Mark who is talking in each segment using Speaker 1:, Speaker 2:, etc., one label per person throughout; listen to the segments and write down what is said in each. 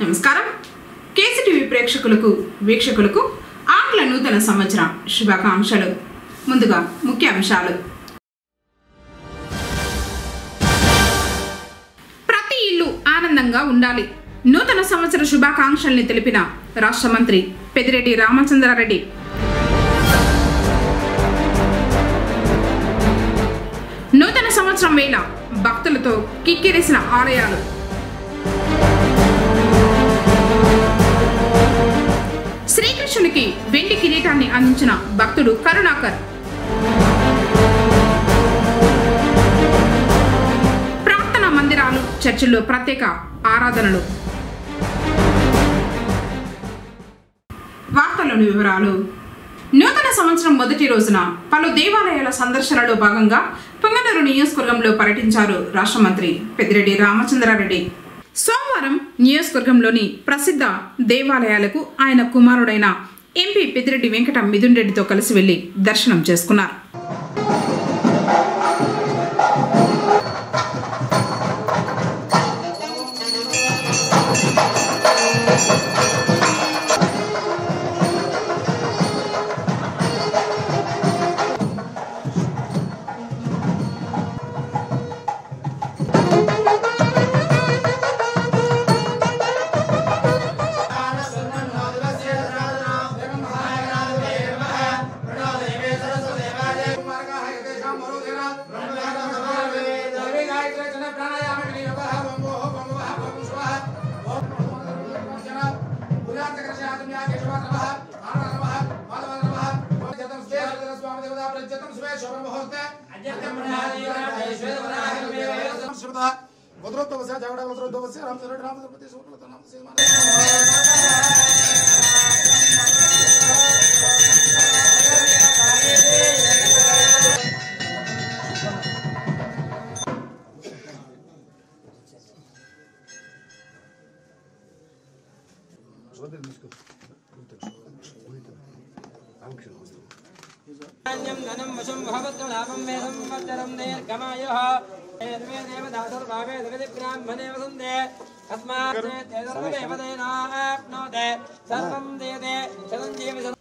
Speaker 1: నమస్కారం. కేసీటీవీ ప్రేక్షకులకు వీక్షకులకు ఆంగ్ల నూతన సంవత్సర శుభాకాంక్షలు. ముందుగా ముఖ్య అంశాలు. ప్రతి ఇల్లు ఆనందంగా ఉండాలి. నూతన సంవత్సర శుభాకాంక్షల్ని తెలిపిన రాష్ట్ర మంత్రి పెద్దిరెడ్డి రామచంద్రారెడ్డి. నూతన సంవత్సరం వేళ భక్తులతో కిక్కిరిసిన ఆలయాలు. శ్రీకృష్ణునికి వెండి కిరీటాన్ని అందించిన భక్తుడు కరుణాకర్. ప్రార్థనా మందిరాలు, చర్చిల్లో ప్రత్యేక ఆరాధనలు. వార్తల్లోని వివరాలు. నూతన సంవత్సరం మొదటి రోజున పలు దేవాలయాల సందర్శనలో భాగంగా పొంగనూరు నియోజకవర్గంలో పర్యటించారు రాష్ట్ర మంత్రి పెద్దిరెడ్డి రామచంద్రారెడ్డి. సోమవారం నియోజకవర్గంలోని ప్రసిద్ధ దేవాలయాలకు ఆయన కుమారుడైన ఎంపీ పెద్దిరెడ్డి వెంకట మిథున్ రెడ్డితో కలిసి వెళ్లి దర్శనం చేసుకున్నారు.
Speaker 2: ధనం వశం భవత్లాభం వేదం వజ్రం దీర్ఘమాయుః ఏర్మే దేవదాసర్వావే జగదిబ్రాహ్మణే వసుందే తస్మాత్ తేజర్వేవదేనాప్నోతే సర్వం దేదే చిరంజీవి.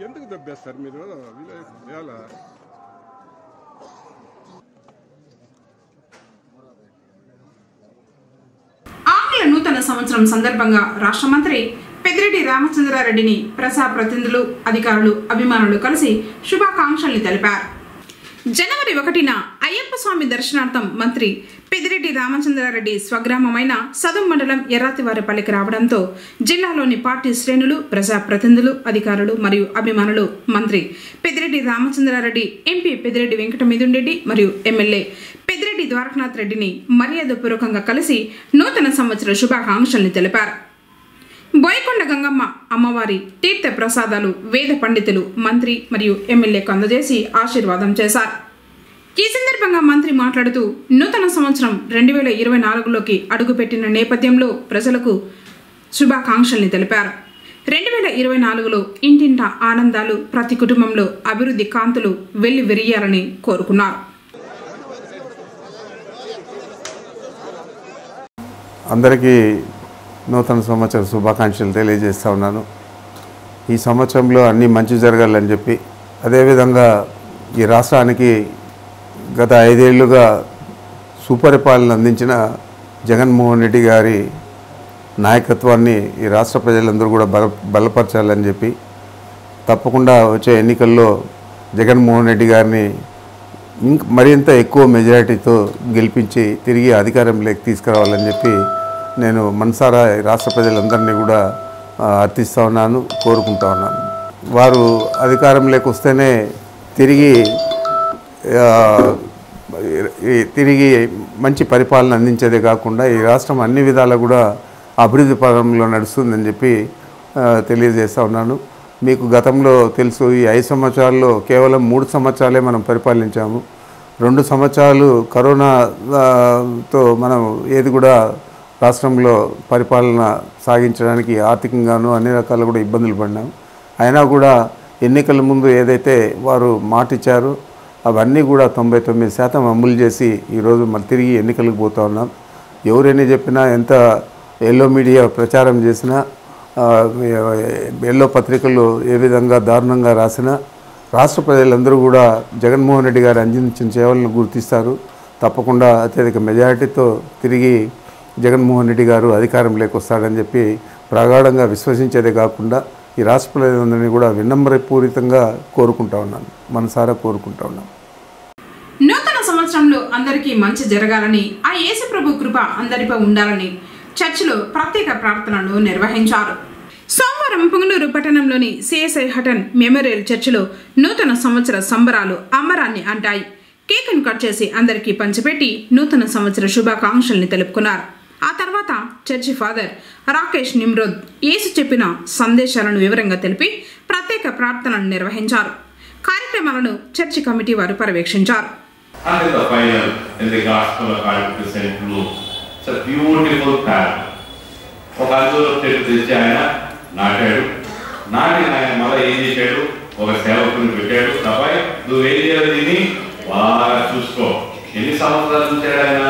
Speaker 3: ఎందుకు దెబ్బేస్తారు మీరు?
Speaker 1: ఆంగ్ల నూతన సంవత్సరం సందర్భంగా రాష్ట్ర మంత్రి పెద్దిరెడ్డి రామచంద్రారెడ్డిని ప్రజాప్రతినిధులు, అధికారులు, అభిమానులు కలిసి శుభాకాంక్షల్ని తెలిపారు. జనవరి 1న అయ్యప్ప స్వామి దర్శనార్థం మంత్రి పెద్దిరెడ్డి రామచంద్రారెడ్డి స్వగ్రామమైన సదుం మండలం ఎర్రాతివారిపల్లికి రావడంతో జిల్లాలోని పార్టీ శ్రేణులు, ప్రజాప్రతినిధులు, అధికారులు మరియు అభిమానులు మంత్రి పెద్దిరెడ్డి రామచంద్రారెడ్డి, ఎంపీ పెద్దిరెడ్డి వెంకట మిథున్ రెడ్డి మరియు ఎమ్మెల్యే పెద్దిరెడ్డి ద్వారకనాథ్ రెడ్డిని మర్యాదపూర్వకంగా కలిసి నూతన సంవత్సర శుభాకాంక్షల్ని తెలిపారు. బోయకొండ గంగమ్మ అమ్మవారి తీర్థ ప్రసాదాలు వేద పండితులు మంత్రి మరియు ఎమ్మెల్యేకు అందజేసి ఆశీర్వాదం చేశారు. ఈ సందర్భంగా మంత్రి మాట్లాడుతూ నూతన సంవత్సరం 2024లోకి అడుగుపెట్టిన నేపథ్యంలో ప్రజలకు శుభాకాంక్షల్ని తెలిపారు. 2024లో ఇంటింట ఆనందాలు, ప్రతి కుటుంబంలో అభివృద్ధి కాంతులు వెల్లివిరియాలని కోరుకున్నారు.
Speaker 4: అందరికీ నూతన సంవత్సర శుభాకాంక్షలు తెలియజేస్తూ ఉన్నాను. ఈ సంవత్సరంలో అన్నీ మంచి జరగాలని చెప్పి, అదేవిధంగా ఈ రాష్ట్రానికి గత 5 ఏళ్లుగా సుపరిపాలన అందించిన జగన్మోహన్ రెడ్డి గారి నాయకత్వాన్ని ఈ రాష్ట్ర ప్రజలందరూ కూడా బలపరచాలని చెప్పి, తప్పకుండా వచ్చే ఎన్నికల్లో జగన్మోహన్ రెడ్డి గారిని మరింత ఎక్కువ మెజారిటీతో గెలిపించి తిరిగి అధికారంలోకి తీసుకురావాలని చెప్పి నేను మనసారా రాష్ట్ర ప్రజలందరినీ కూడా అర్థిస్తూ ఉన్నాను, కోరుకుంటా ఉన్నాను. వారు అధికారంలోకి వస్తేనే తిరిగి మంచి పరిపాలన అందించేదే కాకుండా ఈ రాష్ట్రం అన్ని విధాలా కూడా అభివృద్ధి పదంలో నడుస్తుందని చెప్పి తెలియజేస్తూ ఉన్నాను. మీకు గతంలో తెలుసు, ఈ 5 సంవత్సరాల్లో కేవలం 3 సంవత్సరాలే మనం పరిపాలించాము. 2 సంవత్సరాలు కరోనాతో మనం ఏది కూడా రాష్ట్రంలో పరిపాలన సాగించడానికి ఆర్థికంగాను అన్ని రకాలు కూడా ఇబ్బందులు పడినాం. అయినా కూడా ఎన్నికల ముందు ఏదైతే వారు మాట ఇచ్చారో అవన్నీ కూడా 99% అమలు చేసి ఈరోజు మళ్ళీ తిరిగి ఎన్నికలకు పోతూ ఉన్నాం. ఎవరైనా చెప్పినా, ఎంత ఎల్లో మీడియా ప్రచారం చేసినా, ఎల్లో పత్రికలు ఏ విధంగా దారుణంగా రాసినా రాష్ట్ర ప్రజలందరూ కూడా జగన్మోహన్ రెడ్డి గారు అందించిన సేవలను గుర్తిస్తారు. తప్పకుండా అత్యధిక మెజారిటీతో తిరిగి జగన్మోహన్ రెడ్డి గారు అధికారంలోకి వస్తాడని చెప్పి ప్రగాఢంగా విశ్వసించేదే కాకుండా ఈ రాష్ట్ర ప్రజలందరినీ కూడా వినమ్రపూరితంగా కోరుకుంటా ఉన్నాను, మనసారా కోరుకుంటా ఉన్నాను.
Speaker 1: నూతన సంవత్సరంలో అందరికీ మంచి జరగాలని, ఆ యేసు ప్రభు కృప అందరిపై ఉండాలని చర్చిలో ప్రత్యేక ప్రార్థనలు నిర్వహించారు. సోమవారం పుంగనూరు పట్టణంలోని సిఎస్ఐ హటన్ మెమోరియల్ చర్చిలో నూతన సంవత్సర సంబరాలు అంబరాన్ని అంటాయి. కేకును కట్ చేసి అందరికీ పంచిపెట్టి నూతన సంవత్సర శుభాకాంక్షల్ని తెలుపుకున్నారు. ఆ తర్వాత చర్చి ఫాదర్ రాకేష్ నిమ్రోద్ యేసు చెప్పిన సందేశాలను వివరంగా తెలిపి ప్రత్యేక ప్రార్థనలు నిర్వహించారు. కార్యక్రమాలను చర్చి కమిటీ వారు పర్యవేక్షించారు.
Speaker 5: మళ్ళీ ఏం చేశాడు, ఒక సేవకుని పెట్టాడు. అబ్బాయి నువ్వేం చేయాలి, దీన్ని బాగా చూసుకో. ఎన్ని సంవత్సరాలు చూశాడు ఆయన?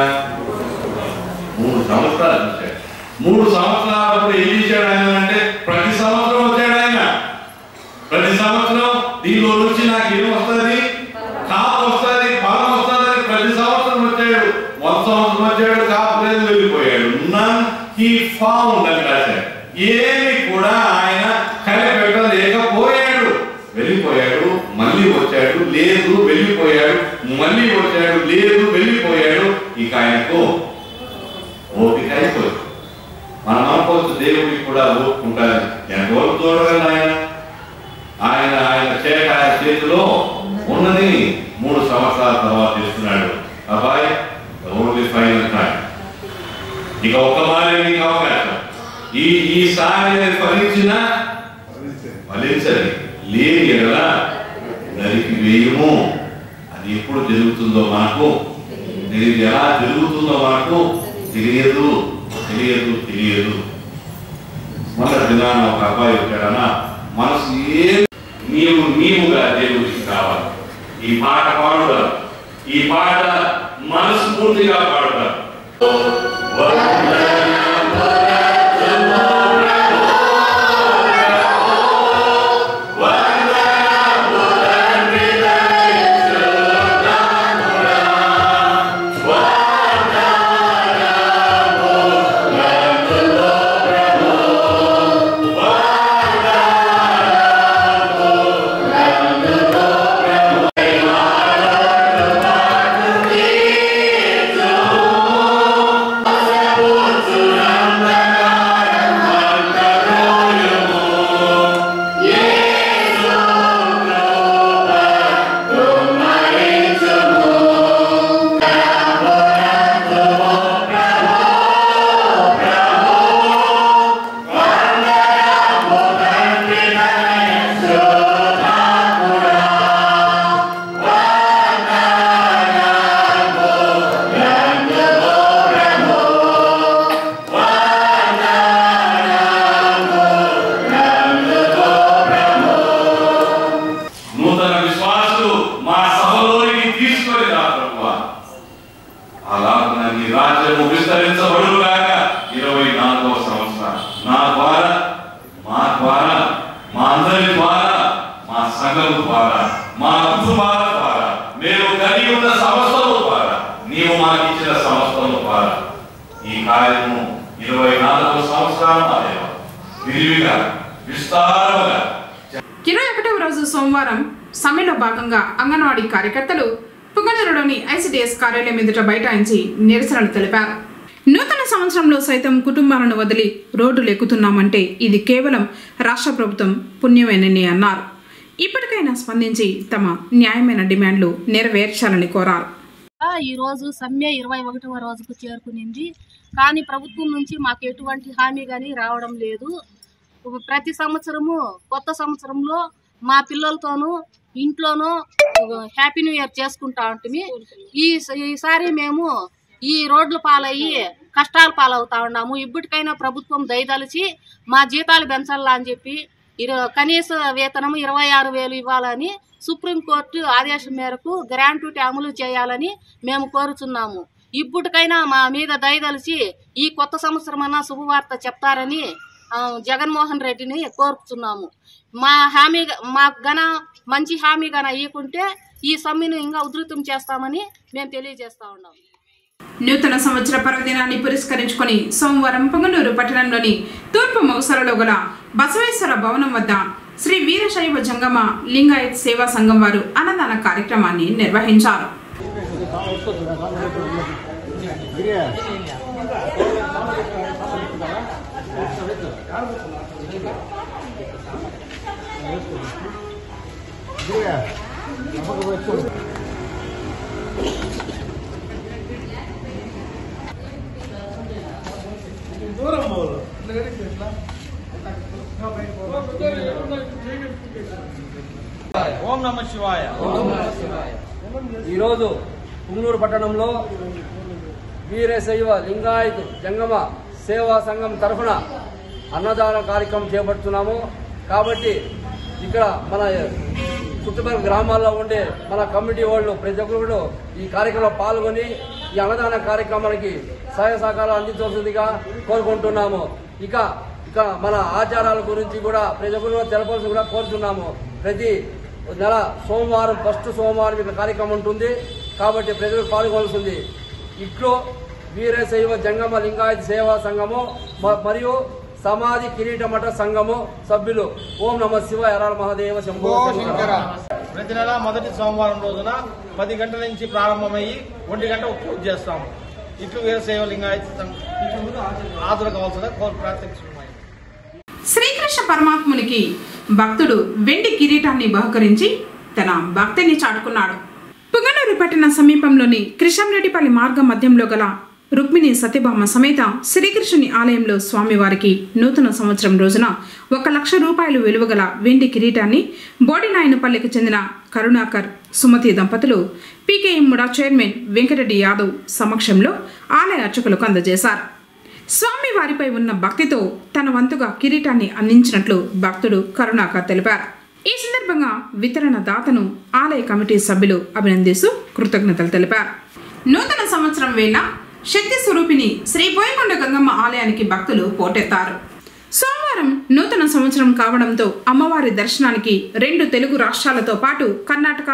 Speaker 5: 3 సంవత్సరాలు చూశాడు. 3 సంవత్సరాలు ఏం చేశాడు ఆయన అంటే, ప్రతి సంవత్సరం వచ్చాడు ఆయన. ప్రతి సంవత్సరం దీనిలో నుంచి నాకు ఏం వస్తుంది, కాపు వస్తుంది, ఫలం వస్తుంది. ప్రతి సంవత్సరం వచ్చాడు. మొదటి సంవత్సరం వచ్చాడు, కాపు లేదు, వెళ్ళిపోయాడు. నన్ హీ ఫౌండ్ అని రాశాడు. ఏమి కూడా ఆయన కనిపెట్టలేకపోయాడు. వెళ్ళిపోయాడు, మళ్ళీ వచ్చాడు, లేదు, వెళ్ళిపోయాడు, మళ్ళీ వచ్చాడు, లేదు, వెళ్ళిపోయాడు. ఇక ఆయనకు ఓపిక అయిపోయింది. మనం అనుకోవచ్చు దేవుడికి కూడా ఓపుకుంటారు. ఎంత ఓపు చూడగలను ఆయన చేతిలో ఉన్నది 3 సంవత్సరాల తర్వాత చేస్తున్నాడు. అబ్బాయి ఓన్లీ ఫైనల్ టైం. ఇక ఒక్క మారే నీకు అవకాశం. ఈసారి ఫలించినా ఫలించది, లేని ఎడలా నరికి వేయము. అది ఎప్పుడు జరుగుతుందో మనకు తెలియదు. ఎలా జరుగుతుందో మనకు తెలియదు. మొదటి దినాన ఒక అబ్బాయి వచ్చాడన్నా, మనసు నీవుగా దేవుడికి కావాలి. ఈ పాట పాడుతారు, ఈ పాట మనస్ఫూర్తిగా పాడుతారు.
Speaker 6: Oh
Speaker 5: మండలి ద్వారా, మా సంఘం ద్వారా, మా కుటుంబాల ద్వారా, మేము కలిగి ఉన్న సంస్థల ద్వారా, నీవు మాకు ఇచ్చిన సంస్థల ద్వారా ఈ కార్యము 24వ సంవత్సరం విరివిగా విస్తారంగా
Speaker 1: 21వ రోజు సోమవారం సమ్మెలో భాగంగా అంగన్వాడీ కార్యకర్తలు పుంగనూరులోని ఐసిడిఎస్ కార్యాలయం ఎదుట బైఠాయించి నిరసనలు తెలిపారు. నూతన సంవత్సరంలో సైతం కుటుంబాలను వదిలి రోడ్డులు ఎక్కుతున్నామంటే ఇది కేవలం రాష్ట్ర ప్రభుత్వం పుణ్యమేనని అన్నారు. ఇప్పటికైనా స్పందించి తమ న్యాయమైన డిమాండ్లు నెరవేర్చాలని కోరారు.
Speaker 6: ఈరోజు సమ్మె 21వ రోజుకు చేరుకునింది. కానీ ప్రభుత్వం నుంచి మాకు ఎటువంటి హామీ కానీ రావడం లేదు. ప్రతి సంవత్సరము కొత్త సంవత్సరంలో మా పిల్లలతోనూ ఇంట్లోనూ హ్యాపీ న్యూ ఇయర్ చేసుకుంటా ఉంటుంది. ఈసారి మేము ఈ రోడ్ల పాలయ్యి కష్టాల పాలవుతా ఉన్నాము. ఇప్పటికైనా ప్రభుత్వం దయదలిచి మా జీతాలు పెంచాలా అని చెప్పి కనీస వేతనము 26,000 ఇవ్వాలని సుప్రీంకోర్టు ఆదేశం మేరకు గ్రాంట్యూటీ అమలు చేయాలని మేము కోరుచున్నాము. ఇప్పటికైనా మా మీద దయదలిచి ఈ కొత్త సంవత్సరమన్నా శుభవార్త చెప్తారని జగన్మోహన్ రెడ్డిని కోరుచున్నాము. మాకు గన మంచి హామీ గన ఇవ్వకుంటే ఈ సమ్మెను ఇంకా ఉధృతం చేస్తామని మేము తెలియజేస్తా ఉన్నాము.
Speaker 1: నూతన సంవత్సర పర్వదినాన్ని పురస్కరించుకొని సోమవారం పొంగనూరు పట్టణంలోని తూర్పు మొగసరలో గల బసవేశ్వర భవనం వద్ద శ్రీ వీరశైవ జంగమ లింగాయత్ సేవా సంఘం వారు అన్నదాన కార్యక్రమాన్ని నిర్వహించారు.
Speaker 2: ఓం నమ శివాయ. ఈరోజు పుంగనూరు పట్టణంలో వీరశైవ లింగాయత్ జంగమ సేవా సంఘం తరఫున అన్నదాన కార్యక్రమం చేపడుతున్నాము. కాబట్టి ఇక్కడ మన చుట్టుపక్కల గ్రామాల్లో ఉండే మన కమిటీ వాళ్ళు ప్రతి ఒక్కరు ఈ కార్యక్రమంలో పాల్గొని ఈ అన్నదాన కార్యక్రమానికి సహాయ సహకారాలు అందించవలసిందిగా కోరుకుంటున్నాము. ఇక మన ఆచారాల గురించి కూడా ప్రతి ఒక్కరు తెలపాల్సి కూడా కోరుతున్నాము. ప్రతి నెల సోమవారం ఫస్ట్ సోమవారం ఇక్కడ కార్యక్రమం ఉంటుంది. కాబట్టి ప్రజలు పాల్గొనాల్సింది. ఇట్లో వీరశైవ జంగమ లింగాయత్ సేవా సంఘము మరియు సమాధి కిరీట మఠ సంఘము సభ్యులు ఓం నమ శివాయ హర మహాదేవ శంభో శంకర.
Speaker 7: ప్రతి నెల మొదటి సోమవారం రోజున 10 గంటల నుంచి ప్రారంభమయ్యి 1 గంట పూజ చేస్తాము. ఇట్లు వీరశైవ లింగాయత్ ఆదులు కావాల్సిన ప్రార్థిస్తున్నాయి.
Speaker 1: శ్రీకృష్ణ పరమాత్మునికి భక్తుడు వెండి కిరీటాన్ని బహుకరించి తన భక్తిని చాటుకున్నాడు. పుంగనూరు పట్టణ సమీపంలోని కృష్ణంరెడ్డిపల్లి మార్గం మధ్యంలో గల రుక్మిణి సత్యభామ సమేత శ్రీకృష్ణుని ఆలయంలో స్వామివారికి నూతన సంవత్సరం రోజున 1,00,000 రూపాయలు విలువగల వెండి కిరీటాన్ని బోడినాయనపల్లికి చెందిన కరుణాకర్ సుమతి దంపతులు PKM MUDA chairman Venkatareddy Yadav సమక్షంలో ఆలయ అర్చకులకు అందజేశారు. స్వామివారిపై ఉన్న భక్తితో తన వంతుగా కిరీటాన్ని అందించినట్లు భక్తుడు కరుణాకర్ తెలిపారు. ఈ సందర్భంగా వితరణ దాతను ఆలయ కమిటీ సభ్యులు అభినందిస్తూ కృతజ్ఞతలు తెలిపారు. నూతన సంవత్సరం వేళ శక్తి స్వరూపిణి శ్రీ బోయకొండ గంగమ్మ ఆలయానికి భక్తులు పోటెత్తారు. సోమవారం నూతన సంవత్సరం కావడంతో అమ్మవారి దర్శనానికి 2 తెలుగు రాష్ట్రాలతో పాటు కర్ణాటక,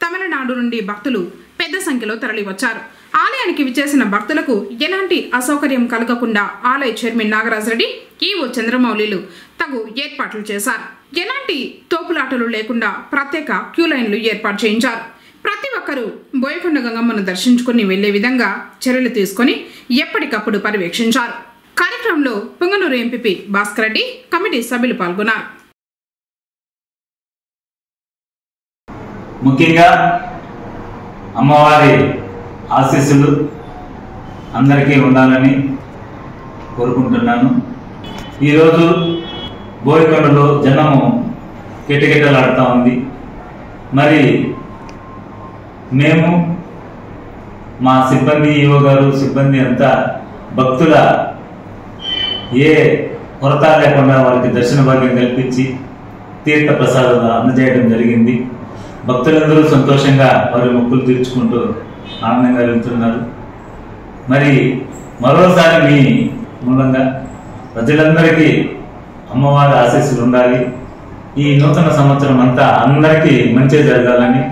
Speaker 1: తమిళనాడు నుండి భక్తులు పెద్ద సంఖ్యలో తరలివచ్చారు. ఆలయానికి విచ్చేసిన భక్తులకు ఎలాంటి అసౌకర్యం కలగకుండా ఆలయ చైర్మన్ నాగరాజ్ రెడ్డి, ఈవో చంద్రమౌళిలు తగు ఏర్పాట్లు చేశారు. ఎలాంటి తోపులాటలు లేకుండా ప్రత్యేక క్యూ లైన్లు ఏర్పాటు చేయించారు. ప్రతి ఒక్కరూ బోయకొండ గంగమ్మను దర్శించుకుని వెళ్లే విధంగా చర్యలు తీసుకుని ఎప్పటికప్పుడు పర్యవేక్షించారు. కార్యక్రమంలో పుంగనూరు ఎంపీపీ భాస్కర్ రెడ్డి, కమిటీ సభ్యులు పాల్గొన్నారు.
Speaker 8: ముఖ్యంగా అమ్మవారి ఆశీస్సులు అందరికీ ఉండాలని కోరుకుంటున్నాను. ఈరోజు బోయకొండలో జనము కిటకిటలాడుతూ ఉంది. మరి మేము మా సిబ్బంది, ఈవో గారు సిబ్బంది అంతా భక్తుల ఏ కొరత లేకుండా వారికి దర్శన భాగ్యం కల్పించి తీర్థ ప్రసాదం అందజేయడం జరిగింది. భక్తులందరూ సంతోషంగా వారి మొక్కులు తీర్చుకుంటూ ఆనందంగా వెళ్తున్నారు. మరి మరోసారి మీ మూలంగా ప్రజలందరికీ అమ్మవారి ఆశీస్సులు ఉండాలి. ఈ నూతన సంవత్సరం అంతా అందరికీ మంచి జరగాలని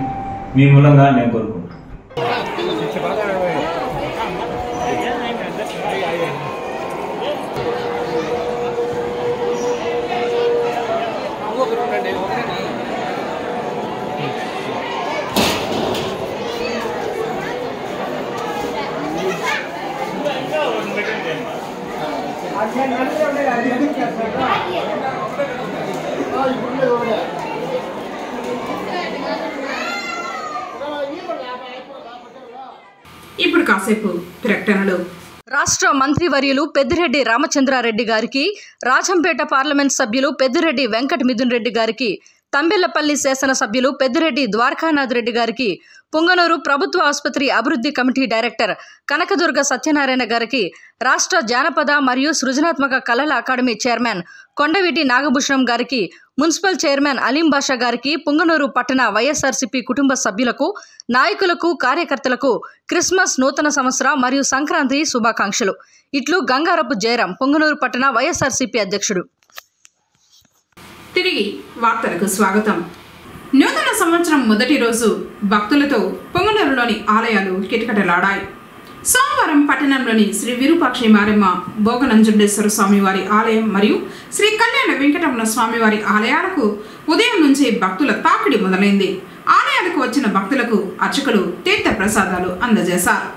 Speaker 8: మీ మూలంగా నేను కోరుకుంటున్నాను.
Speaker 1: ఇప్పుడు కాసేపు ప్రకటనలు.
Speaker 9: రాష్ట్ర మంత్రివర్యులు పెద్దిరెడ్డి రామచంద్రారెడ్డి గారికి, రాజంపేట పార్లమెంట్ సభ్యులు పెద్దిరెడ్డి వెంకట మిథున్ రెడ్డి గారికి, తంబెల్లపల్లి శాసనసభ్యులు పెద్దిరెడ్డి ద్వారకానాథ్ రెడ్డి గారికి, పుంగనూరు ప్రభుత్వ ఆసుపత్రి అభివృద్ధి కమిటీ డైరెక్టర్ కనకదుర్గ సత్యనారాయణ గారికి, రాష్ట్ర జానపద మరియు సృజనాత్మక కళల అకాడమీ చైర్మన్ కొండవీటి నాగభూషణం గారికి, మున్సిపల్ చైర్మన్ అలీం బాషా గారికి, పుంగనూరు పట్టణ వైఎస్ఆర్సీపీ కుటుంబ సభ్యులకు, నాయకులకు, కార్యకర్తలకు క్రిస్మస్, నూతన సంవత్సర మరియు సంక్రాంతి శుభాకాంక్షలు. ఇట్లు గంగారపు జయరాం, పుంగనూరు పట్టణ వైఎస్ఆర్సీపీ అధ్యక్షుడు.
Speaker 1: తిరిగి వార్తలకు స్వాగతం. నూతన సంవత్సరం మొదటి రోజు భక్తులతో పొంగనూరులోని ఆలయాలు కిటకిటలాడాయి. సోమవారం పట్టణంలోని శ్రీ విరూపాక్షి మారెమ్మ భోగనంజుండేశ్వర స్వామివారి ఆలయం మరియు శ్రీ కళ్యాణ వెంకటరమణ స్వామివారి ఆలయాలకు ఉదయం నుంచి భక్తుల తాకిడి మొదలైంది. ఆలయాలకు వచ్చిన భక్తులకు అర్చకులు తీర్థ ప్రసాదాలు అందజేశారు.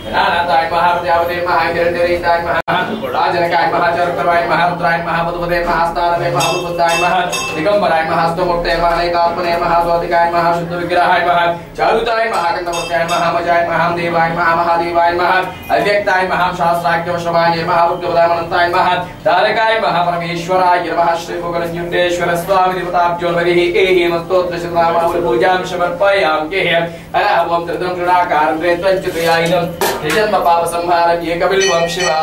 Speaker 10: नानाताय महाप्रजापते महागिरण्डरीताय महाराजनकाय महाचरकरवाय महारुद्राय महाबुद्धपते महास्तानवे महाबुद्धाय महादिगंबराय महास्तमुक्ते महानेकात्मने महास्वातिकाय महाशुद्ध विग्रहाय महाचारुताय महाकंदमूर्त्याय महामजाय महादेवाय महामहादेवाय महाअव्यक्ताय महाशास्त्राख्यवश्रवाय महाबुद्धपदामनंताय महाधारकाय महापरमेश्वराय नमः श्री भोगरंजुण्डेश्वर स्वामी देवताब्जोर्वरिः एहि मस्तोत्र शतनामावली पूजां समर्पयामि ओम त्रिदं क्रीडाकारं त्वञ्चितयायिनं जन्म पाप संहारं एकबिल्वं शिवा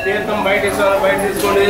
Speaker 10: తీర్థం బయట తీసుకోండి.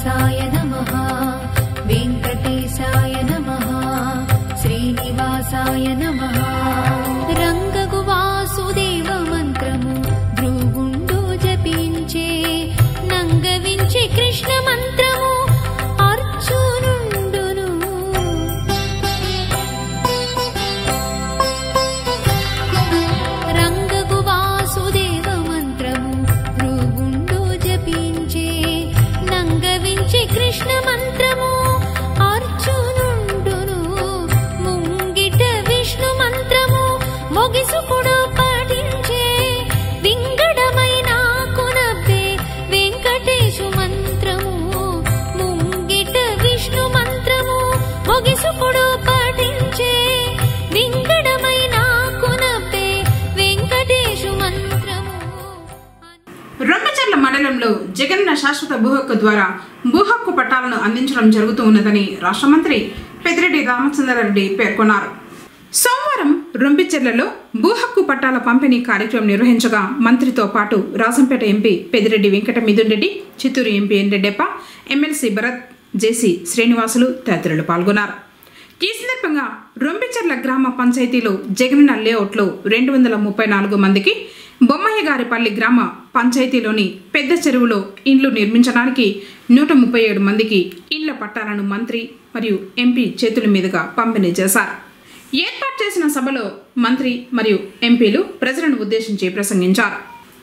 Speaker 11: శ్రీనివాసాయ నమః వెంకటేశాయ నమః శ్రీనివాసాయ నమః రంగగు వాసుదేవ మంత్రము భృగుండు జపించే నంగవించే కృష్ణ మంత్రము అర్జునుండును రంగగు వాసుదేవ మంత్రము భృగుండు జపించే నంగవించే కృష్ణ మంత్రము అర్జునుండును ముంగిట విష్ణు మంత్రము మొగిసుకుడు పాటించే వింగడమైన కొనబ్బే వెంకటేశు మంత్రము ముంగిట విష్ణు మంత్రము మొగిసుకుడు పాటించే వింగడమైన కొనబ్బే వెంకటేశు మంత్రము.
Speaker 1: రొంపిచెర్ల మండలంలో జగనన్న శాశ్వత భూ హక్కు ద్వారా భూ హక్కు పట్టాలను అందించడం జరుగుతూ ఉన్నదని రాష్ట్ర మంత్రి పెద్దిరెడ్డి రామచంద్రారెడ్డి పేర్కొన్నారు. సోమవారం రొంపిచెర్లలో భూ హక్కు పట్టాల పంపిణీ కార్యక్రమం నిర్వహించగా మంత్రితో పాటు Rajampet MP Peddireddy Venkata Mithun Reddy, Chittoor MP N Reddeppa, MLC Bharat, JC Srinivasulu తదితరులు పాల్గొన్నారు. ఈ సందర్భంగా రొంపిచెర్ల గ్రామ పంచాయతీలో జగనన్న లేఅవుట్లో 234 మందికి, బొమ్మయ్యగారిపల్లి గ్రామ పంచాయతీలోని పెద్ద చెరువులో ఇండ్లు నిర్మించడానికి 137 మందికి ఇండ్ల పట్టాలను మంత్రి మరియు ఎంపీ చేతుల మీదుగా పంపిణీ చేశారు. ఏర్పాటు చేసిన సభలో మంత్రి మరియు ఎంపీలు ప్రజలను ఉద్దేశించి ప్రసంగించారు.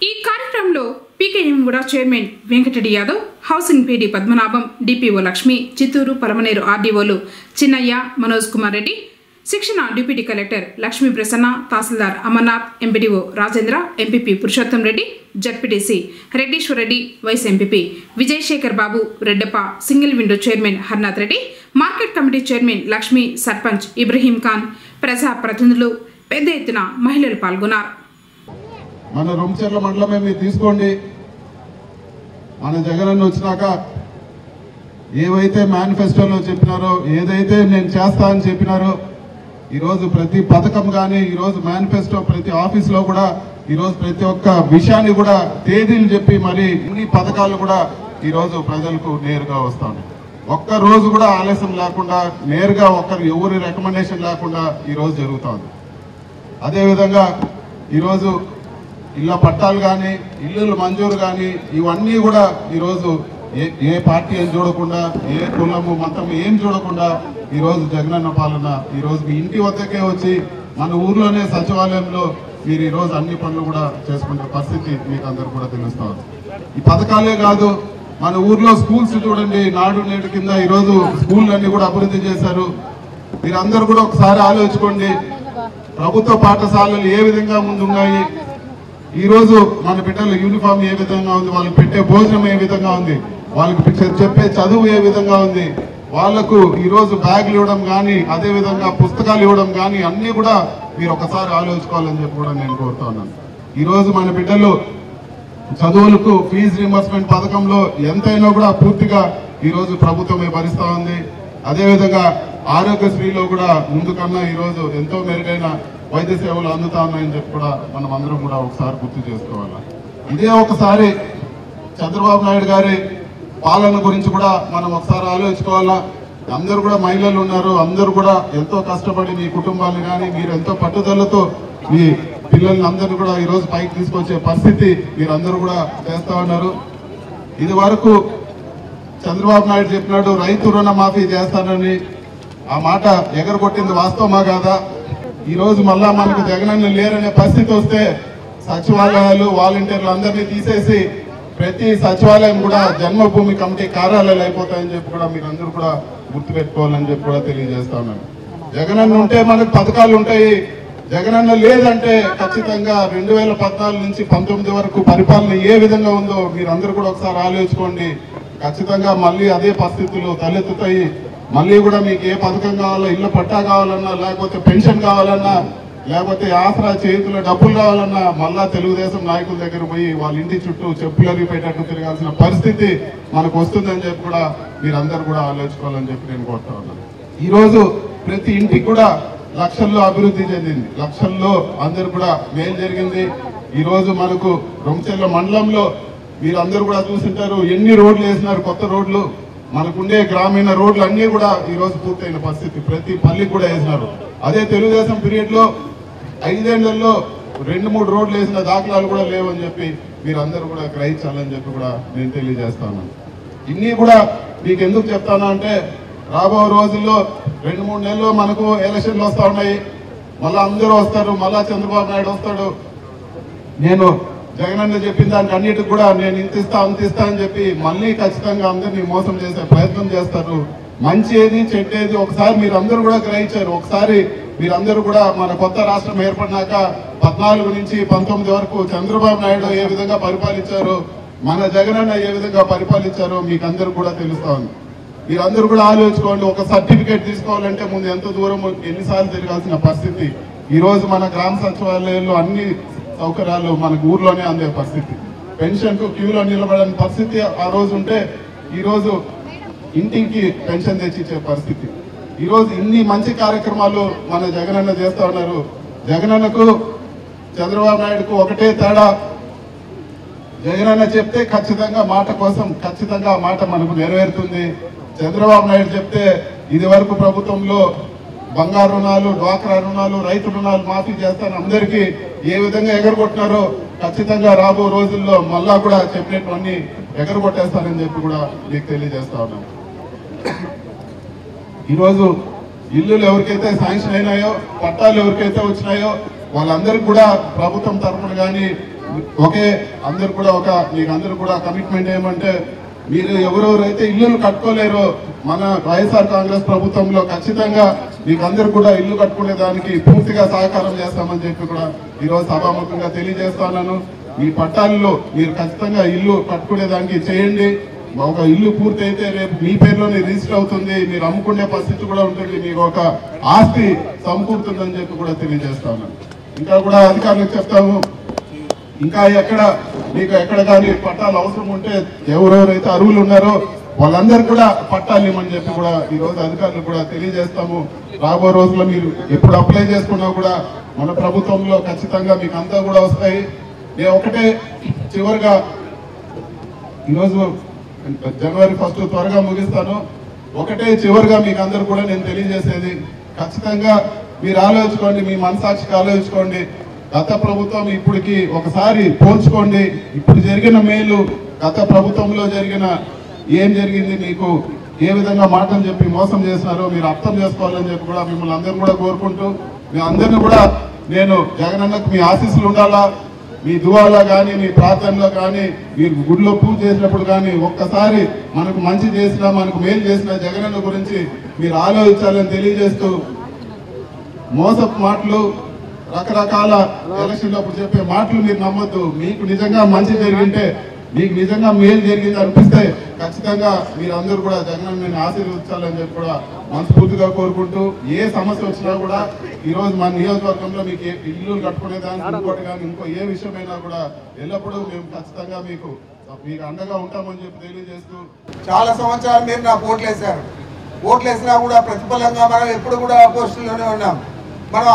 Speaker 1: ఈ కార్యక్రమంలో Peekamguda chairman Venkatareddy Yadav, housing PD Padmanabham, DPO Lakshmi, Chittoor Paramaneru ఆర్డీఓలు చిన్నయ్య, మనోజ్ కుమార్ రెడ్డి, శిక్షణ deputy collector Lakshmi Prasanna, tahsildar Amarnath, MPDO Rajendra, MPP Purushottam Reddy, ZPTC Reddeeswar Reddy, vice MPP Vijayasekhar Babu, Reddappa, single window chairman Harnath Reddy, market committee chairman Lakshmi, sarpanch Ibrahim Khan, ప్రజా ప్రతినిధులు, పెద్ద ఎత్తున మహిళలు పాల్గొన్నారు.
Speaker 12: మన రొంపిచెర్ల మండలమే మీరు తీసుకోండి. మన జగనన్న వచ్చినాక ఏవైతే మేనిఫెస్టోలో చెప్పినారో, ఏదైతే నేను చేస్తా అని చెప్పినారో, ఈరోజు ప్రతి పథకం కానీ, ఈరోజు మేనిఫెస్టో ప్రతి ఆఫీస్లో కూడా ఈరోజు ప్రతి ఒక్క విషయాన్ని కూడా తేదీలు చెప్పి మరి ఇన్ని పథకాలు కూడా ఈరోజు ప్రజలకు నేరుగా వస్తాను. ఒక్క రోజు కూడా ఆలస్యం లేకుండా నేరుగా ఎవరి రికమెండేషన్ లేకుండా ఈరోజు జరుగుతుంది. అదేవిధంగా ఈరోజు ఇళ్ళ పట్టాలు కానీ, ఇల్లులు మంజూరు కానీ, ఇవన్నీ కూడా ఈరోజు ఏ పార్టీ ఏం చూడకుండా, ఏ కులము మతం ఏం చూడకుండా ఈరోజు జగనన్న పాలన ఈరోజు మీ ఇంటి వద్దకే వచ్చి మన ఊర్లోనే సచివాలయంలో మీరు ఈరోజు అన్ని పనులు కూడా చేసుకునే పరిస్థితి మీకు అందరు కూడా తెలుస్తుంది. ఈ పథకాలే కాదు, మన ఊర్లో స్కూల్స్ చూడండి, నాడు నేడు కింద ఈరోజు స్కూళ్ళన్నీ కూడా అభివృద్ధి చేశారు. మీరందరూ కూడా ఒకసారి ఆలోచించుకోండి, ప్రభుత్వ పాఠశాలలు ఏ విధంగా ముందున్నాయి, ఈరోజు మన బిడ్డల యూనిఫామ్ ఏ విధంగా ఉంది, వాళ్ళకి పెట్టే భోజనం ఏ విధంగా ఉంది, వాళ్ళకి చెప్పే చదువు ఏ విధంగా ఉంది, వాళ్లకు ఈరోజు బ్యాగులు ఇవ్వడం కానీ, అదేవిధంగా పుస్తకాలు ఇవ్వడం కానీ అన్నీ కూడా మీరు ఒకసారి ఆలోచించుకోవాలని చెప్పి కూడా నేను కోరుతా ఉన్నాను. ఈరోజు మన బిడ్డలు చదువులకు ఫీజు రీంబర్స్మెంట్ పథకంలో ఎంతైనా కూడా పూర్తిగా ఈరోజు ప్రభుత్వమే భరిస్తూ ఉంది. అదేవిధంగా ఆరోగ్యశ్రీలో కూడా ముందు కన్నా ఈరోజు ఎంతో మెరుగైన వైద్య సేవలు అందుతా ఉన్నాయని చెప్పి కూడా మనం అందరం కూడా ఒకసారి గుర్తు చేసుకోవాలి. ఇదే ఒకసారి చంద్రబాబు నాయుడు గారి పాలన గురించి కూడా మనం ఒకసారి ఆలోచించుకోవాలా. అందరూ కూడా మహిళలు ఉన్నారు, అందరూ కూడా ఎంతో కష్టపడి మీ కుటుంబాన్ని కానీ మీరు ఎంతో పట్టుదలతో మీ పిల్లల్ని అందరినీ కూడా ఈరోజు పైకి తీసుకొచ్చే పరిస్థితి మీరందరూ కూడా చేస్తూ ఉన్నారు. ఇది వరకు చంద్రబాబు నాయుడు చెప్పినాడు రైతు రుణ మాఫీ చేస్తానని, ఆ మాట ఎగరగొట్టింది వాస్తవమా కాదా? ఈరోజు మళ్ళా మనకు జగనన్న లేరనే పరిస్థితి వస్తే సచివాలయాలు వాలంటీర్లు అందరినీ తీసేసి ప్రతి సచివాలయం కూడా జన్మభూమి కమిటీ కార్యాలయాలు అయిపోతాయని చెప్పి కూడా మీరందరూ కూడా గుర్తుపెట్టుకోవాలని చెప్పి కూడా తెలియజేస్తా ఉన్నాను. జగనన్న ఉంటే మనకు పథకాలు ఉంటాయి, జగనన్న లేదంటే ఖచ్చితంగా 2014 నుంచి 19 వరకు పరిపాలన ఏ విధంగా ఉందో మీరందరూ కూడా ఒకసారి ఆలోచించుకోండి. ఖచ్చితంగా మళ్ళీ అదే పరిస్థితులు తలెత్తుతాయి. మళ్ళీ కూడా మీకు ఏ పథకం కావాలో, ఇళ్ళ పట్టా కావాలన్నా, లేకపోతే పెన్షన్ కావాలన్నా, లేకపోతే ఆసరా చేతుల డబ్బులు కావాలన్నా మళ్ళా తెలుగుదేశం నాయకుల దగ్గర పోయి వాళ్ళ ఇంటి చుట్టూ చెప్పులు అరిగిపోయేటట్టు తిరగాల్సిన పరిస్థితి మనకు వస్తుందని చెప్పి కూడా మీరందరూ కూడా ఆలోచించుకోవాలని చెప్పి నేను కోరుతా ఉన్నాను. ఈరోజు ప్రతి ఇంటికి కూడా లక్షల్లో అభివృద్ధి చెందింది, లక్షల్లో అందరు కూడా మేలు జరిగింది. ఈరోజు మనకు రొంపిచెర్ల మండలంలో మీరందరూ కూడా చూసింటారు ఎన్ని రోడ్లు వేసినారు, కొత్త రోడ్లు. మనకుండే గ్రామీణ రోడ్లు అన్నీ కూడా ఈరోజు పూర్తయిన పరిస్థితి, ప్రతి పల్లికి కూడా వేసినారు. అదే తెలుగుదేశం పీరియడ్లో 5 ఏళ్లలో 2-3 రోడ్లు వేసిన దాఖలాలు కూడా లేవని చెప్పి మీరందరూ కూడా గ్రహించాలని చెప్పి కూడా నేను తెలియజేస్తాను. ఇన్ని కూడా మీకు ఎందుకు చెప్తాను అంటే రాబో రోజుల్లో 2-3 నెలల్లో మనకు ఎలక్షన్లు వస్తూ ఉన్నాయి. మళ్ళీ అందరూ వస్తారు, మళ్ళా చంద్రబాబు నాయుడు వస్తాడు. నేను జగనన్న చెప్పిన దానికి అన్నిటికి కూడా నేను ఇంతిస్తా అంతిస్తా అని చెప్పి మళ్ళీ ఖచ్చితంగా అందరినీ మోసం చేసే ప్రయత్నం చేస్తారు. మంచి ఏది చెడ్డేది ఒకసారి మీరందరూ కూడా గ్రహించారు. ఒకసారి మీరందరూ కూడా మన కొత్త రాష్ట్రం ఏర్పడినాక 14 నుంచి 19 వరకు చంద్రబాబు నాయుడు ఏ విధంగా పరిపాలించారో, మన జగనన్న ఏ విధంగా పరిపాలించారో మీకు అందరూ కూడా తెలుస్తా ఉంది. మీరందరూ కూడా ఆలోచించుకోండి. ఒక సర్టిఫికేట్ తీసుకోవాలంటే ముందు ఎంత దూరం ఎన్నిసార్లు తిరగాల్సిన పరిస్థితి. ఈరోజు మన గ్రామ సచివాలయాల్లో అన్ని సౌకర్యాలు మనకు ఊర్లోనే అందే పరిస్థితి. పెన్షన్కు క్యూలో నిలబడని పరిస్థితి ఆ రోజు ఉంటే ఈరోజు ఇంటికి పెన్షన్ తెచ్చిచ్చే పరిస్థితి. ఈరోజు ఇన్ని మంచి కార్యక్రమాలు మన జగనన్న చేస్తూ ఉన్నారు. జగనన్నకు చంద్రబాబు నాయుడుకు ఒకటే తేడా, జగనన్న చెప్తే ఖచ్చితంగా మాట కోసం ఖచ్చితంగా ఆ మాట మనకు నెరవేరుతుంది. చంద్రబాబు నాయుడు చెప్తే ఇది వరకు ప్రభుత్వంలో బంగారు రుణాలు, డ్వాక్రా రుణాలు, రైతు రుణాలు మాఫీ చేస్తాను అందరికీ ఏ విధంగా ఎగరగొట్టినారో ఖచ్చితంగా రాబో రోజుల్లో మళ్ళా కూడా చెప్పినటువంటి ఎగరగొట్టేస్తానని చెప్పి కూడా మీకు తెలియజేస్తా ఉన్నాం. ఈరోజు ఇల్లులు ఎవరికైతే శాంక్షన్ అయినాయో, పట్టాలు ఎవరికైతే వచ్చినాయో వాళ్ళందరికీ కూడా ప్రభుత్వం తరఫున కానీ ఒకే అందరు కూడా మీకు అందరూ కూడా కమిట్మెంట్ ఏమంటే మీరు ఎవరెవరైతే ఇల్లులు కట్టుకోలేరో మన వైఎస్ఆర్ కాంగ్రెస్ ప్రభుత్వంలో ఖచ్చితంగా మీకు అందరూ కూడా ఇల్లు కట్టుకునే దానికి పూర్తిగా సహకారం చేస్తామని చెప్పి కూడా ఈరోజు సభాముఖంగా తెలియజేస్తున్నాను. మీ పట్టాలలో మీరు ఖచ్చితంగా ఇల్లు కట్టుకునే దానికి చేయండి. ఒక ఇల్లు పూర్తి అయితే రేపు మీ పేరులోనే రిజిస్టర్ అవుతుంది, మీరు అమ్ముకునే పరిస్థితి కూడా ఉంటుంది, మీకు ఒక ఆస్తి సమకూరుతుందని చెప్పి కూడా తెలియజేస్తాను. ఇంకా కూడా అధికారులకు చెప్తాము, ఇంకా మీకు ఎక్కడ కానీ పట్టాలు అవసరం ఉంటే ఎవరెవరైతే అర్హులు ఉన్నారో వాళ్ళందరూ కూడా పట్టాలు ఇవ్వమని చెప్పి కూడా ఈరోజు అధికారులు కూడా తెలియజేస్తాము. రాబో రోజుల్లో మీరు ఎప్పుడు అప్లై చేసుకున్నా కూడా మన ప్రభుత్వంలో ఖచ్చితంగా మీకు అంతా కూడా వస్తాయి. నేను ఒకటే చివరిగా ఈరోజు జనవరి 1 త్వరగా ముగిస్తాను. ఒకటే చివరిగా మీకు అందరూ కూడా నేను తెలియజేసేది, ఖచ్చితంగా మీరు ఆలోచించుకోండి, మీ మనసాక్షికి ఆలోచించుకోండి. గత ప్రభుత్వం ఇప్పటికి ఒకసారి పోల్చుకోండి. ఇప్పుడు జరిగిన మేలు గత ప్రభుత్వంలో ఏం జరిగింది, మీకు ఏ విధంగా మాటలు చెప్పి మోసం చేసినారో మీరు అర్థం చేసుకోవాలని చెప్పి కూడా మిమ్మల్ని అందరూ కూడా కోరుకుంటూ, మీ అందరినీ కూడా నేను జగనన్నకు మీ ఆశీస్సులు ఉండాలా, మీ దువాలో కానీ మీ ప్రార్థనలో కానీ మీరు గుడిలో పూజ చేసినప్పుడు కానీ ఒక్కసారి మనకు మంచి చేసినా మనకు మేలు చేసిన జగనన్న గురించి మీరు ఆలోచించాలని తెలియజేస్తూ, మోసపు మాటలు రకరకాల ఎలక్షన్ అప్పుడు చెప్పే మాటలు మీరు నమ్మొద్దు. మీకు నిజంగా మంచి జరిగింటే, మీకు నిజంగా మేలు జరిగింది అనిపిస్తే ఖచ్చితంగా మీరందరూ కూడా జగనన్నని ఆశీర్వదించాలని చెప్పి కూడా మనస్ఫూర్తిగా కోరుకుంటూ, ఏ సమస్య వచ్చినా కూడా ఈరోజు మన నియోజకవర్గంలో మీకు ఇల్లు కట్టుకునేదానికి ఇంకోటి కానీ ఇంకో ఏ విషయమైనా కూడా ఎల్లప్పుడూ మేము ఖచ్చితంగా మీకు అండగా ఉంటామని చెప్పి తెలియజేస్తూ,
Speaker 13: చాలా సంవత్సరాలు మీరు నాకు ఓట్లేశారు. ఓట్లేసినా కూడా ప్రతిఫలంగా మనం ఎప్పుడు కూడా పోస్టుల్లోనే ఉన్నాం. మనం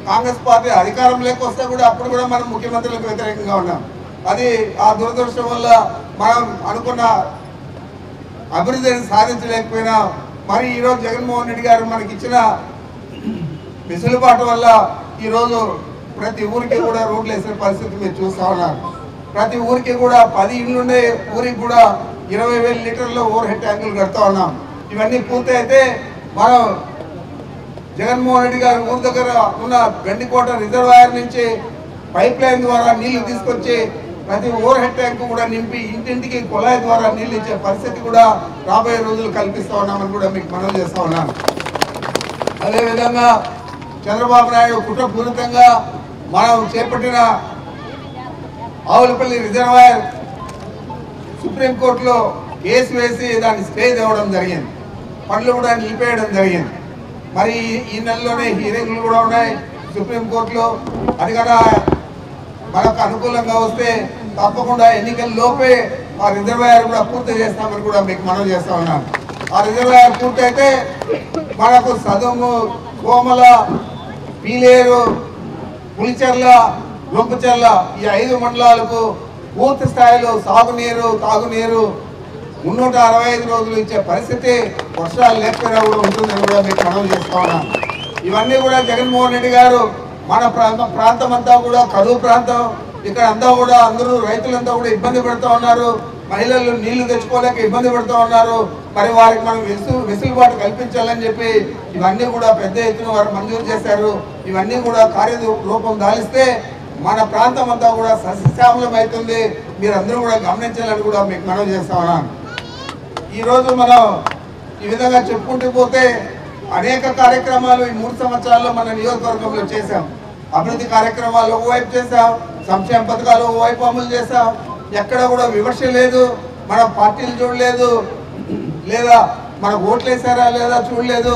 Speaker 13: కాంగ్రెస్ పార్టీ అధికారంలోకి వస్తే కూడా అప్పుడు కూడా మనం ముఖ్యమంత్రులకు వ్యతిరేకంగా ఉన్నాం. అది ఆ దురదృష్టం వల్ల మనం అనుకున్న అభివృద్ధిని సాధించలేకపోయినా, మరి ఈరోజు జగన్మోహన్ రెడ్డి గారు మనకి ఇచ్చిన వెసులుబాటు వల్ల ఈరోజు ప్రతి ఊరికి కూడా రోడ్లు వేసిన పరిస్థితి మీరు చూస్తూ ఉన్నారు. ప్రతి ఊరికి కూడా 10 ఇళ్ళుండే ఊరికి కూడా 20,000 లీటర్ల ఓవర్ హెడ్ ట్యాంకులు కడుతూ ఉన్నాం. ఇవన్నీ పూర్తి అయితే మనం జగన్మోహన్ రెడ్డి గారు ఊరి దగ్గర ఉన్న గండికోట రిజర్వాయర్ నుంచి పైప్ లైన్ ద్వారా నీళ్లు తీసుకొచ్చి ప్రతి ఓవర్ హెడ్ ట్యాంక్ కూడా నింపి ఇంటింటికి కుళాయి ద్వారా నీళ్లు ఇచ్చే పరిస్థితి కూడా రాబోయే రోజులు కల్పిస్తూ ఉన్నామని కూడా మీకు మనవి చేస్తూ ఉన్నాను. అదేవిధంగా చంద్రబాబు నాయుడు కుట్రపూరితంగా మనం చేపట్టిన ఆవులపల్లి రిజర్వాయర్ సుప్రీంకోర్టులో కేసు వేసి దాన్ని స్టే తేవడం జరిగింది, పనులు కూడా నిలిపేయడం జరిగింది. మరి ఈ నెలలోనే హీరింగ్లు కూడా ఉన్నాయి సుప్రీంకోర్టులో. అది కూడా మనకు అనుకూలంగా వస్తే తప్పకుండా ఎన్నికల లోపే ఆ రిజర్వాయర్ కూడా పూర్తి చేస్తామని కూడా మీకు మనవి చేస్తా ఉన్నాను. ఆ రిజర్వాయర్ పూర్తి అయితే మనకు సదుము, కోమల, పీలేరు, పులిచెర్ల, రొంపచెర్ల ఈ 5 మండలాలకు పూర్తి స్థాయిలో సాగునీరు, తాగునీరు 365 రోజులు ఇచ్చే పరిస్థితి వర్షాలు లేకపోయినా కూడా ఉంటుందని కూడా మీకు మనవి చేస్తా ఉన్నాను. ఇవన్నీ కూడా జగన్మోహన్ రెడ్డి గారు మన ప్రాంతం అంతా కూడా కరువు ప్రాంతం, ఇక్కడ అంతా కూడా అందరూ రైతులంతా కూడా ఇబ్బంది పడుతూ ఉన్నారు. మహిళలు నీళ్లు తెచ్చుకోలేక ఇబ్బంది పడుతూ ఉన్నారు. మరి వారికి మనం వెసులుబాటు కల్పించాలని చెప్పి ఇవన్నీ కూడా పెద్ద ఎత్తున వారు మంజూరు చేశారు. ఇవన్నీ కూడా కార్యరూపం దాలిస్తే మన ప్రాంతం అంతా కూడా సస్యశ్యామలం అవుతుంది. మీరందరూ కూడా గమనించాలని కూడా మీకు మనవి చేస్తా ఉన్నాను. ఈరోజు మనం ఈ విధంగా చెప్పుకుంటూ పోతే అనేక కార్యక్రమాలు ఈ 3 సంవత్సరాల్లో మన నియోజకవర్గంలో చేశాం. అభివృద్ధి కార్యక్రమాలు ఒకవైపు చేశాం, సంక్షేమ పథకాలు ఒకవైపు అమలు చేశాం. ఎక్కడ కూడా విమర్శ లేదు, మన పార్టీలు చూడలేదు, లేదా మన ఓట్లేసారా లేదా చూడలేదు.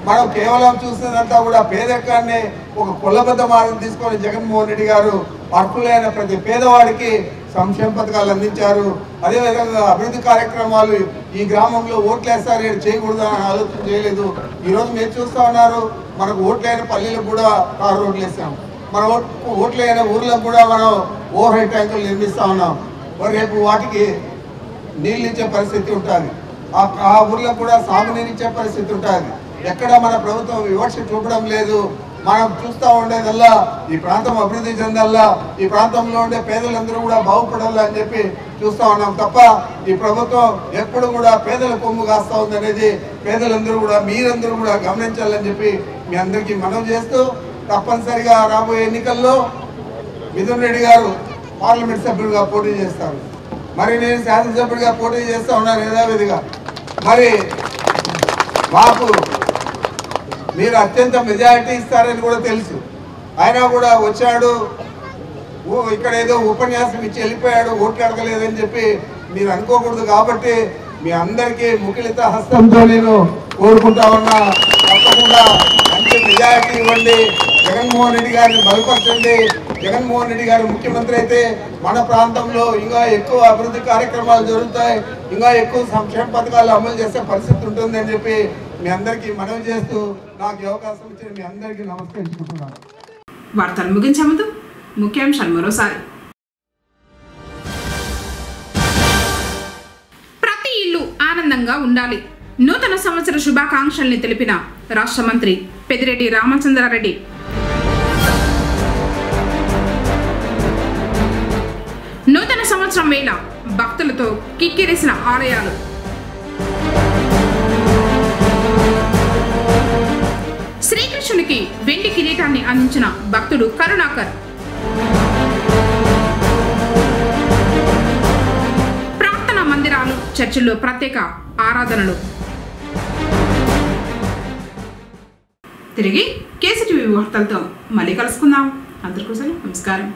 Speaker 13: మనం కేవలం చూసినంతా కూడా పేదరికాన్ని ఒక కొల్లబద్ద మార్గం తీసుకొని జగన్మోహన్ రెడ్డి గారు అర్హులైన ప్రతి పేదవాడికి సంక్షేమ పథకాలు అందించారు. అదేవిధంగా అభివృద్ధి కార్యక్రమాలు ఈ గ్రామంలో ఓట్లేస్తారు చేయకూడదు అని ఆలోచన చేయలేదు. ఈరోజు మీరు చూస్తూ ఉన్నారు, మనకు ఓట్లైన పల్లెలకు కూడా తారు రోడ్లు వేసాం. మన ఓట్లైన ఊర్లకు కూడా మనం ఓవర్ హెడ్ ట్యాంకులు నిర్మిస్తూ ఉన్నాం. రేపు వాటికి నీళ్ళు ఇచ్చే పరిస్థితి ఉంటుంది. ఆ ఊర్లకు కూడా సాగునీరు ఇచ్చే పరిస్థితి ఉంటుంది. ఎక్కడ మన ప్రభుత్వం వివక్ష చూపడం లేదు. మనం చూస్తూ ఉండేదల్లా ఈ ప్రాంతం అభివృద్ధి చెందల్లా, ఈ ప్రాంతంలో ఉండే పేదలందరూ కూడా బాగుపడాలా అని చెప్పి చూస్తూ ఉన్నాం తప్ప ఈ ప్రభుత్వం ఎప్పుడు కూడా పేదల కొమ్ము కాస్తా ఉందనేది పేదలందరూ కూడా మీరందరూ కూడా గమనించాలని చెప్పి మీ అందరికీ మనవి చేస్తూ, తప్పనిసరిగా రాబోయే ఎన్నికల్లో మిథున్ రెడ్డి గారు పార్లమెంట్ సభ్యుడిగా పోటీ చేస్తారు. మరి నేను శాసనసభ్యుడిగా పోటీ చేస్తూ ఉన్నాను యథావిధిగా. మరి మాకు మీరు అత్యంత మెజారిటీ ఇస్తారని కూడా తెలుసు. అయినా కూడా వచ్చాడు, ఇక్కడ ఏదో ఉపన్యాసం ఇచ్చి వెళ్ళిపోయాడు, ఓట్లు అడగలేదని చెప్పి మీరు అనుకోకూడదు. కాబట్టి మీ అందరికీ ముఖిలిత హస్తంతో నేను కోరుకుంటా ఉన్నా, తప్పకుండా మంచి మెజారిటీ ఇవ్వండి, జగన్మోహన్ రెడ్డి గారిని బలపరచండి. జగన్మోహన్ రెడ్డి గారు ముఖ్యమంత్రి అయితే మన ప్రాంతంలో ఇంకా ఎక్కువ అభివృద్ధి కార్యక్రమాలు జరుగుతాయి, ఇంకా ఎక్కువ సంక్షేమ పథకాలు అమలు చేసే పరిస్థితి ఉంటుంది అని చెప్పి మీ అందరికీ మనవి చేస్తూ నాకు అవకాశం ఇచ్చిన మీ అందరికీ నమస్కరించుకుంటున్నాను.
Speaker 1: వార్తలు ముగించే ముందు ముఖ్యాంశాలు మరోసారి. ప్రతి ఇల్లు ఆనందంగా ఉండాలి. నూతన సంవత్సర శుభాకాంక్షల్ని తెలిపిన రాష్ట్ర మంత్రి పెద్దిరెడ్డి రామచంద్రారెడ్డి. నూతన సంవత్సరం వేళ భక్తులతో కిక్కిరిసిన ఆలయాలు. శ్రీకృష్ణునికి వెండి కిరీటాన్ని అందించిన భక్తుడు కరుణాకర్. ప్రార్థనా మందిరాలు, చర్చిల్లో ప్రత్యేక ఆరాధనలు. తిరిగి కేసీటీవీ వార్తలతో మళ్ళీ కలుసుకుందాం. అందరికీ నమస్కారం.